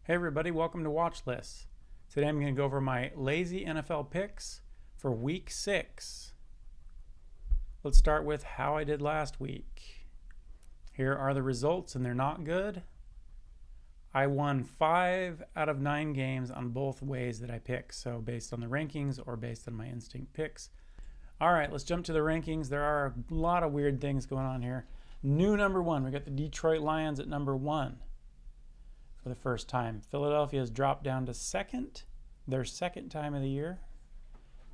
Hey everybody, welcome to Watch Lists. Today I'm going to go over my lazy NFL picks for week 6. Let's start with how I did last week. Here are the results, and they're not good. I won 5 out of 9 games on both ways that I pick, so based on the rankings or based on my instinct picks. All right, let's jump to the rankings. There are a lot of weird things going on here. New number 1, we got the Detroit Lions at number 1. For the first time. Philadelphia has dropped down to second, their second time of the year.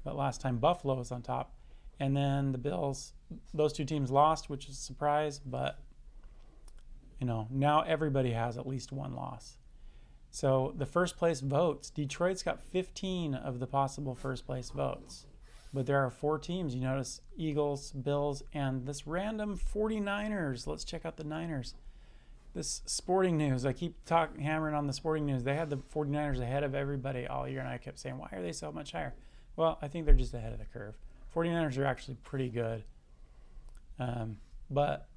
But last time Buffalo was on top. And then the Bills, those two teams lost, which is a surprise, but now everybody has at least one loss. So the first place votes, Detroit's got 15 of the possible first place votes. But there are 4 teams. You notice Eagles, Bills, and this random 49ers. Let's check out the Niners. This Sporting News, I keep hammering on the Sporting News. They had the 49ers ahead of everybody all year, and I kept saying, why are they so much higher? Well, I think they're just ahead of the curve. 49ers are actually pretty good. But,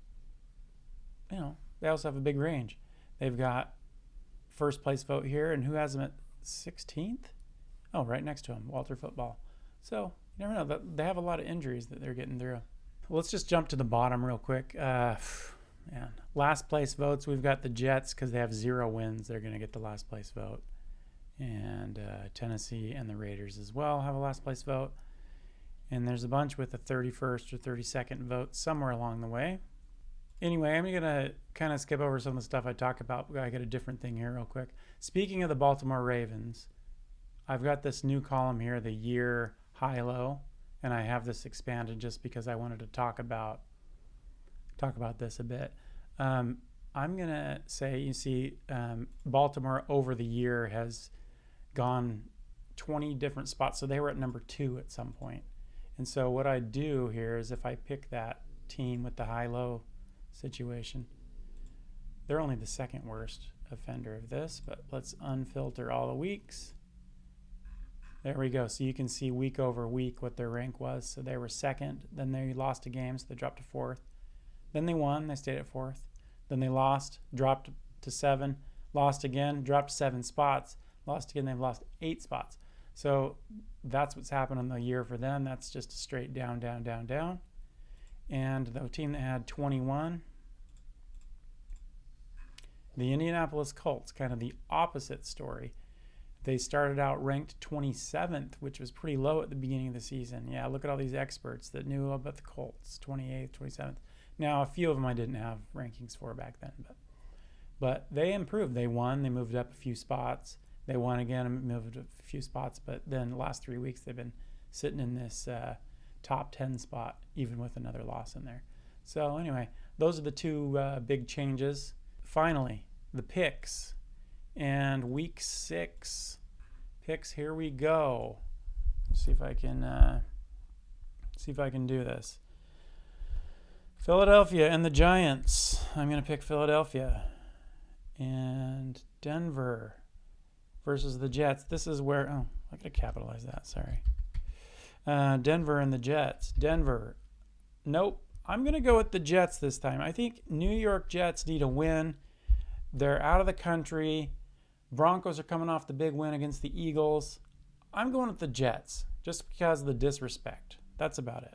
they also have a big range. They've got first place vote here, and who has them at 16th? Oh, right next to them, Walter Football. So, you never know. They have a lot of injuries that they're getting through. Let's just jump to the bottom real quick. And last place votes, we've got the Jets because they have 0 wins. They're going to get the last place vote. And Tennessee and the Raiders as well have a last place vote. And there's a bunch with a 31st or 32nd vote somewhere along the way. Anyway, I'm going to kind of skip over some of the stuff I talk about. I got a different thing here real quick. Speaking of the Baltimore Ravens, I've got this new column here, the year high-low. And I have this expanded just because I wanted to talk about this a bit. I'm going to say, you see, Baltimore over the year has gone 20 different spots. So they were at number 2 at some point. And so what I do here is if I pick that team with the high-low situation, they're only the second worst offender of this, but let's unfilter all the weeks. There we go. So you can see week over week what their rank was. So they were second, then they lost a game, so they dropped to 4th. Then they won, they stayed at 4th. Then they lost, dropped to 7, lost again, dropped 7 spots, lost again, they've lost 8 spots. So that's what's happened in the year for them. That's just a straight down, down, down, down. And the team that had 21, the Indianapolis Colts, kind of the opposite story. They started out ranked 27th, which was pretty low at the beginning of the season. Yeah, look at all these experts that knew about the Colts, 28th, 27th. Now, a few of them I didn't have rankings for back then, but they improved. They won. They moved up a few spots. They won again and moved up a few spots. But then the last 3 weeks, they've been sitting in this top 10 spot, even with another loss in there. So anyway, those are the 2 big changes. Finally, the picks. And week 6 picks, here we go. Let's see if I can do this. Philadelphia and the Giants. I'm going to pick Philadelphia. And Denver versus the Jets. This is where, I got to capitalize that, sorry. Denver and the Jets. Denver. Nope. I'm going to go with the Jets this time. I think New York Jets need a win. They're out of the country. Broncos are coming off the big win against the Eagles. I'm going with the Jets just because of the disrespect. That's about it.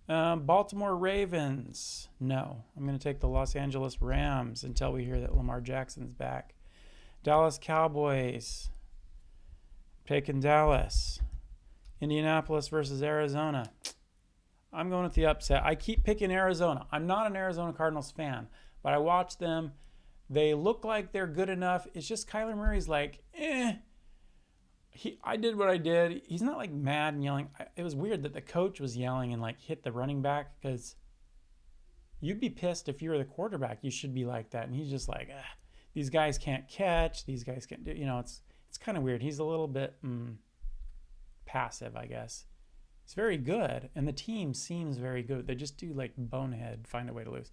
Baltimore Ravens. No. I'm going to take the Los Angeles Rams until we hear that Lamar Jackson's back. Dallas Cowboys. Taking Dallas. Indianapolis versus Arizona. I'm going with the upset. I keep picking Arizona. I'm not an Arizona Cardinals fan, but I watch them. They look like they're good enough. It's just Kyler Murray's like, I did what I did. He's not like mad and yelling. It was weird that the coach was yelling and like hit the running back because you'd be pissed if you were the quarterback. You should be like that. And he's just like, these guys can't catch. These guys can't do, it's kind of weird. He's a little bit passive, I guess. He's very good. And the team seems very good. They just do like bonehead, find a way to lose.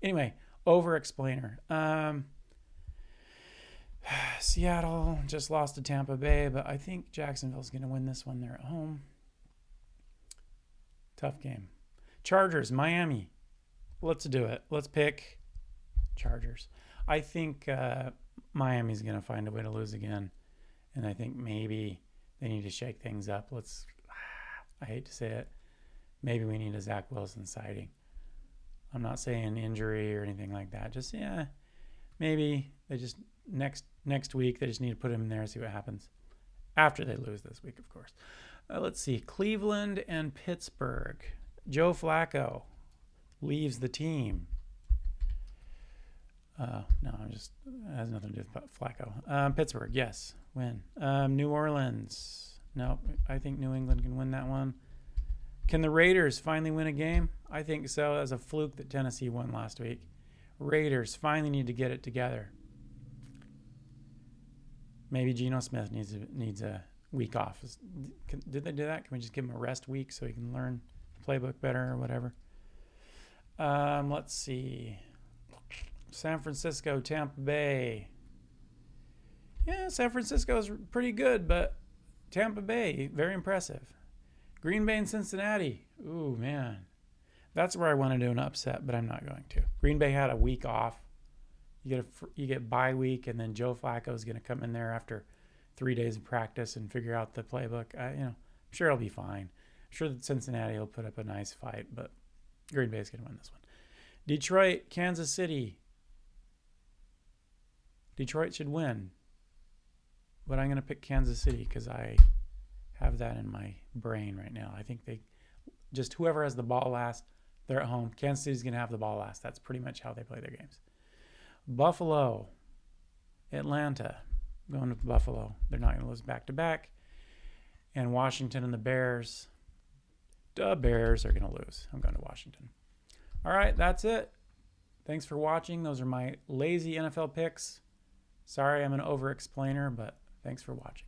Anyway, over-explainer. Seattle just lost to Tampa Bay, but I think Jacksonville's going to win this one. They're at home. Tough game. Chargers, Miami. Let's do it. Let's pick Chargers. I think Miami's going to find a way to lose again. And I think maybe they need to shake things up. I hate to say it. Maybe we need a Zach Wilson sighting. I'm not saying injury or anything like that. Just, maybe they just, next week, they just need to put him in there and see what happens. After they lose this week, of course. Let's see. Cleveland and Pittsburgh. Joe Flacco leaves the team. No, it has nothing to do with Flacco. Pittsburgh, yes, win. New Orleans. No, I think New England can win that one. Can the Raiders finally win a game? I think so. That's a fluke that Tennessee won last week. Raiders finally need to get it together. Maybe Geno Smith needs a week off. Did they do that? Can we just give him a rest week so he can learn the playbook better or whatever? Let's see. San Francisco, Tampa Bay. Yeah, San Francisco is pretty good, but Tampa Bay, very impressive. Green Bay and Cincinnati. Ooh, man. That's where I want to do an upset, but I'm not going to. Green Bay had a week off. You get bye week, and then Joe Flacco is going to come in there after 3 days of practice and figure out the playbook. I'm sure it'll be fine. I'm sure that Cincinnati will put up a nice fight, but Green Bay is going to win this one. Detroit, Kansas City. Detroit should win, but I'm going to pick Kansas City because I have that in my brain right now. I think whoever has the ball last, they're at home. Kansas City's going to have the ball last. That's pretty much how they play their games. Buffalo, Atlanta, I'm going with Buffalo. They're not going to lose back-to-back. And Washington and the Bears are going to lose. I'm going to Washington. All right, that's it. Thanks for watching. Those are my lazy NFL picks. Sorry I'm an over-explainer, but thanks for watching.